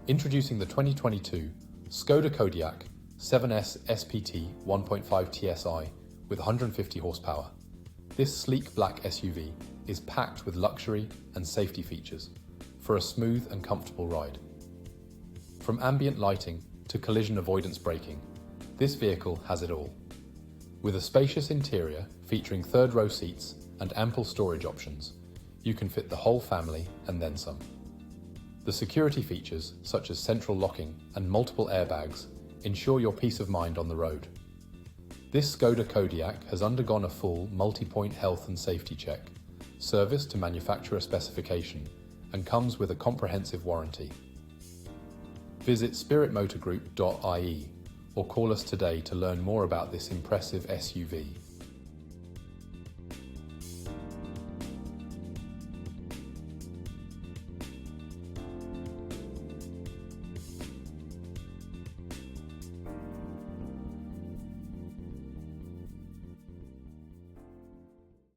Introducing the 2022 Skoda Kodiaq 7S SPT 1.5tsi with 150 horsepower. This sleek black SUV is packed with luxury and safety features for a smooth and comfortable ride. From ambient lighting to collision avoidance braking, this vehicle has it all. With a spacious interior featuring third-row seats and ample storage options, you can fit the whole family and then some. The security features, such as central locking and multiple airbags, ensure your peace of mind on the road. This Skoda Kodiaq has undergone a full multi-point health and safety check, serviced to manufacturer specification, and comes with a comprehensive warranty. Visit spiritmotorgroup.ie or call us today to learn more about this impressive SUV.